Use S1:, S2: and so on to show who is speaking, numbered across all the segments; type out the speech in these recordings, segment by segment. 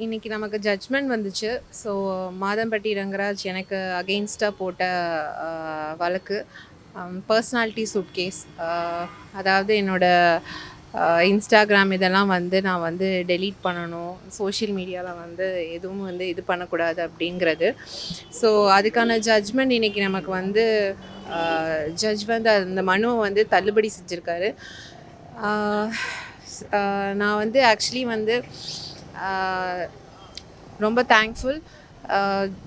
S1: இன்னைக்கு நமக்கு ஜட்ஜ்மெண்ட் வந்துச்சு. ஸோ மாதம்பட்டி ரங்கராஜ் எனக்கு அகெயின்ஸ்டாக போட்ட வழக்கு பர்சனாலிட்டி சூட்கேஸ். அதாவது என்னோட இன்ஸ்டாகிராம் இதெல்லாம் வந்து நான் வந்து டெலீட் பண்ணணும், சோஷியல் மீடியாவில் வந்து எதுவும் வந்து இது பண்ணக்கூடாது அப்படிங்கிறது. ஸோ அதுக்கான ஜட்ஜ்மெண்ட் இன்னைக்கு நமக்கு வந்து ஜட்ஜ் வந்து அந்த மனுவை வந்து தள்ளுபடி செஞ்சுருக்காரு. நான் வந்து ஆக்சுவலி வந்து ரொம்ப தேங்க்ஃபுல்.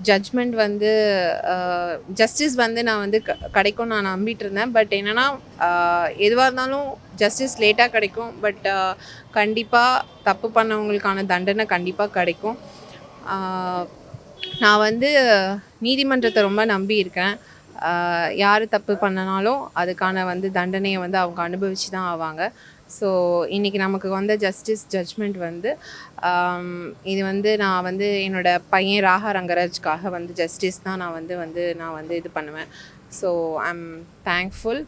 S1: ஜட்ஜ்மெண்ட் வந்து ஜஸ்டிஸ் வந்து நான் வந்து கிடைக்கும் நான் நம்பிட்டு இருந்தேன். பட் என்னென்னா எதுவாக இருந்தாலும் ஜஸ்டிஸ் லேட்டாக கிடைக்கும். பட் கண்டிப்பாக தப்பு பண்ணவங்களுக்கான தண்டனை கண்டிப்பாக கிடைக்கும். நான் வந்து நீதிமன்றத்தை ரொம்ப நம்பி இருக்கேன். யார் தப்பு பண்ணனாலும் அதுக்கான வந்து தண்டனையை வந்து அவங்க அனுபவித்து தான் ஆவாங்க. ஸோ இன்றைக்கி நமக்கு வந்த ஜட்ஜ்மெண்ட் வந்து இது வந்து நான் வந்து என்னோடய பையன் ராகா ரங்கராஜ்காக வந்து ஜஸ்டிஸ் தான் நான் வந்து இது பண்ணுவேன். So I am thankful.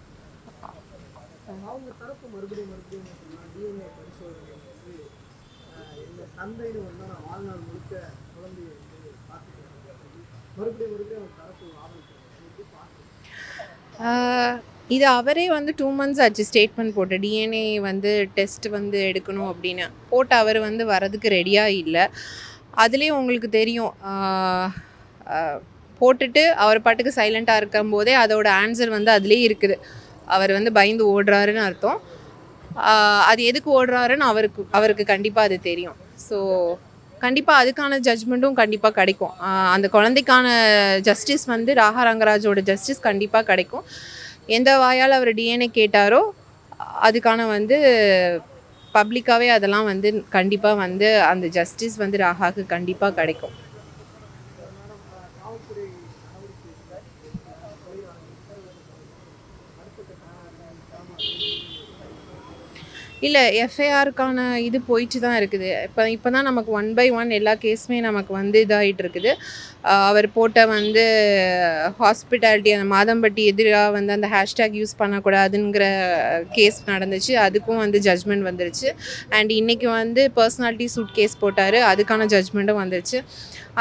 S1: இது அவரே வந்து 2 months ஆச்சு ஸ்டேட்மெண்ட் போட்டு, டிஎன்ஏ வந்து டெஸ்ட் வந்து எடுக்கணும் அப்படின்னு போட்டு அவர் வந்து வரதுக்கு ரெடியாக இல்லை. அதுலேயும் உங்களுக்கு தெரியும், போட்டுட்டு அவர் பாட்டுக்கு சைலண்ட்டாக இருக்கும்போதே அதோட ஆன்சர் வந்து அதுலேயே இருக்குது. அவர் வந்து பயந்து ஓடுறாருன்னு அர்த்தம். அது எதுக்கு ஓடுறாருன்னு அவருக்கு கண்டிப்பாக அது தெரியும். ஸோ கண்டிப்பாக அதுக்கான ஜட்ஜ்மெண்ட்டும் கண்டிப்பாக கிடைக்கும். அந்த குழந்தைக்கான ஜஸ்டிஸ் வந்து ராகா ரங்கராஜோட ஜஸ்டிஸ் கண்டிப்பாக கிடைக்கும். எந்த வாயால் அவர் டிஎன்ஏ கேட்டாரோ அதுக்கான வந்து பப்ளிக்காகவே அதெல்லாம் வந்து கண்டிப்பாக வந்து அந்த ஜஸ்டிஸ் வந்து ராகாவுக்கு கண்டிப்பாக கிடைக்கும். இல்லை, எஃப்ஐஆருக்கான இது போயிட்டு தான் இருக்குது. இப்போ தான் நமக்கு 1 by 1 எல்லா கேஸுமே நமக்கு வந்து இதாகிட்டு இருக்குது. அவர் போட்ட வந்து ஹாஸ்பிட்டாலிட்டி அந்த மாதம்பட்டி எதிராக வந்து அந்த ஹேஷ்டேக் யூஸ் பண்ணக்கூடாதுங்கிற கேஸ் நடந்துச்சு. அதுக்கும் வந்து ஜட்ஜ்மெண்ட் வந்துருச்சு. அண்ட் இன்றைக்கி வந்து பர்சனாலிட்டி சூட் கேஸ் போட்டார், அதுக்கான ஜட்ஜ்மெண்ட்டும் வந்துருச்சு.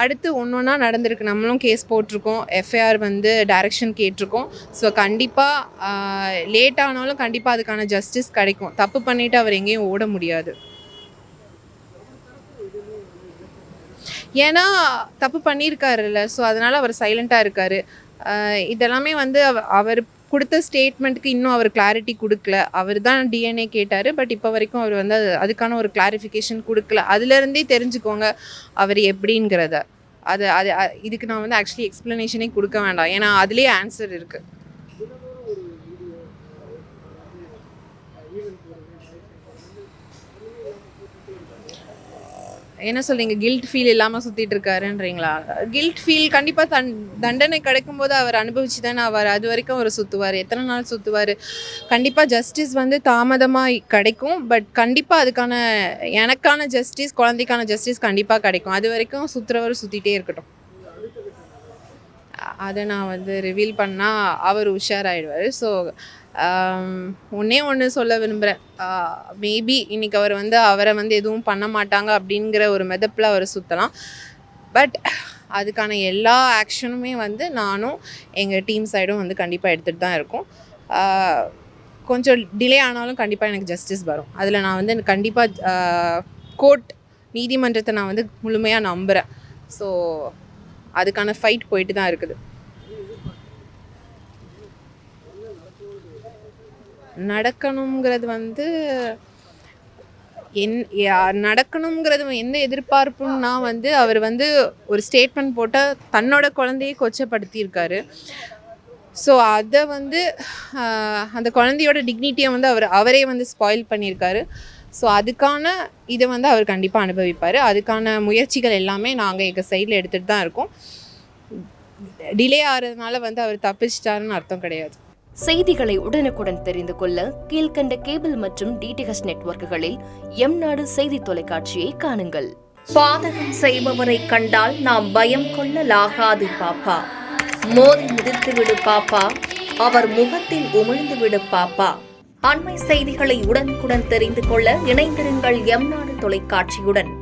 S1: அடுத்து ஒன்றா நடந்திருக்கு. நம்மளும் கேஸ் போட்டிருக்கோம், எஃப்ஐஆர் வந்து டைரக்ஷன் கேட்டிருக்கோம். ஸோ கண்டிப்பாக லேட் ஆனாலும் கண்டிப்பாக அதுக்கான ஜஸ்டிஸ் கிடைக்கும். தப்பு பண்ணிவிட்டு அவர் எங்கேயும் ஓட முடியாது. ஏன்னா தப்பு பண்ணியிருக்காருல்ல, ஸோ அதனால் அவர் சைலண்ட்டாக இருக்கார். இதெல்லாமே வந்து அவர் கொடுத்த ஸ்டேட்மெண்ட்டுக்கு இன்னும் அவர் கிளாரிட்டி கொடுக்கல. அவர் தான் டிஎன்ஏ கேட்டார், பட் இப்போ வரைக்கும் அவர் வந்து அதுக்கான ஒரு கிளாரிஃபிகேஷன் கொடுக்கல. அதுலேருந்தே தெரிஞ்சுக்கோங்க அவர் எப்படிங்கிறத. அது இதுக்கு நான் வந்து ஆக்சுவலி எக்ஸ்ப்ளனேஷனே கொடுக்க வேண்டாம், ஏன்னா அதுலேயே ஆன்சர் இருக்குது. என்ன சொல்கிறீங்க, கில்ட் ஃபீல் இல்லாமல் சுற்றிட்டு இருக்காருன்றீங்களா? கில்ட் ஃபீல் கண்டிப்பாக தண்டனை கிடைக்கும்போது அவர் அனுபவிச்சு தானே ஆவார். அது வரைக்கும் அவர் சுற்றுவார். எத்தனை நாள் சுற்றுவார்? கண்டிப்பாக ஜஸ்டிஸ் வந்து தாமதமாக கிடைக்கும். பட் கண்டிப்பாக அதுக்கான எனக்கான ஜஸ்டிஸ், குழந்தைக்கான ஜஸ்டிஸ் கண்டிப்பாக கிடைக்கும். அது வரைக்கும் சுற்றுறவர் சுற்றிட்டே இருக்கட்டும். அதை நான் வந்து ரிவீல் பண்ணால் அவர் உஷாராயிடுவார். ஸோ ஒன்று சொல்ல விரும்புகிறேன். மேபி இன்றைக்கி அவர் வந்து அவரை வந்து எதுவும் பண்ண மாட்டாங்க அப்படிங்கிற ஒரு மெதப்பில் அவர் சுற்றலாம். பட் அதுக்கான எல்லா ஆக்ஷனுமே வந்து நானும் எங்கள் டீம் சைடும் வந்து கண்டிப்பாக எடுத்துகிட்டு தான் இருக்கோம். கொஞ்சம் டிலே ஆனாலும் கண்டிப்பாக எனக்கு ஜஸ்டிஸ் வரும். அதில் நான் வந்து கண்டிப்பாக கோர்ட் நீதிமன்றத்தை நான் வந்து முழுமையாக நம்புகிறேன். ஸோ அதுக்கான ஃபைட் போயிட்டு தான் இருக்குது. நடக்கணுங்கிறது வந்து நடக்கணுங்கிறது எந்த எதிர்பார்ப்புன்னா வந்து அவர் வந்து ஒரு ஸ்டேட்மெண்ட் போட்டால் தன்னோட குழந்தையை கொச்சப்படுத்தியிருக்காரு. ஸோ அதை வந்து அந்த குழந்தையோட டிக்னிட்டியை வந்து அவரே வந்து ஸ்பாயில் பண்ணியிருக்காரு. ஸோ அதுக்கான இதை வந்து அவர் கண்டிப்பாக அனுபவிப்பார். அதுக்கான முயற்சிகள் எல்லாமே நாங்கள் எங்கள் சைடில் எடுத்துகிட்டு தான் இருக்கோம். டிலே ஆகிறதுனால வந்து அவர் தப்பிச்சிட்டாருன்னு அர்த்தம் கிடையாது.
S2: செய்திகளை உடனுக்குடன் தெரிந்து கொள்ள கீழ்கண்ட கேபிள் மற்றும் டிடிஹெச் நெட்வொர்க்குகளில் எம்நாடு செய்தி தொலைக்காட்சியை காணுங்கள். பாதகம் செய்பவரை கண்டால் நாம் பயம் கொள்ளலாகாது பாப்பா. மோதி மிதித்துவிடு பாப்பா, அவர் முகத்தில் உமிழ்ந்துவிடு பாப்பா. அண்மை செய்திகளை உடனுக்குடன் தெரிந்து கொள்ள இணைந்திருங்கள் எம்நாடு தொலைக்காட்சியுடன்.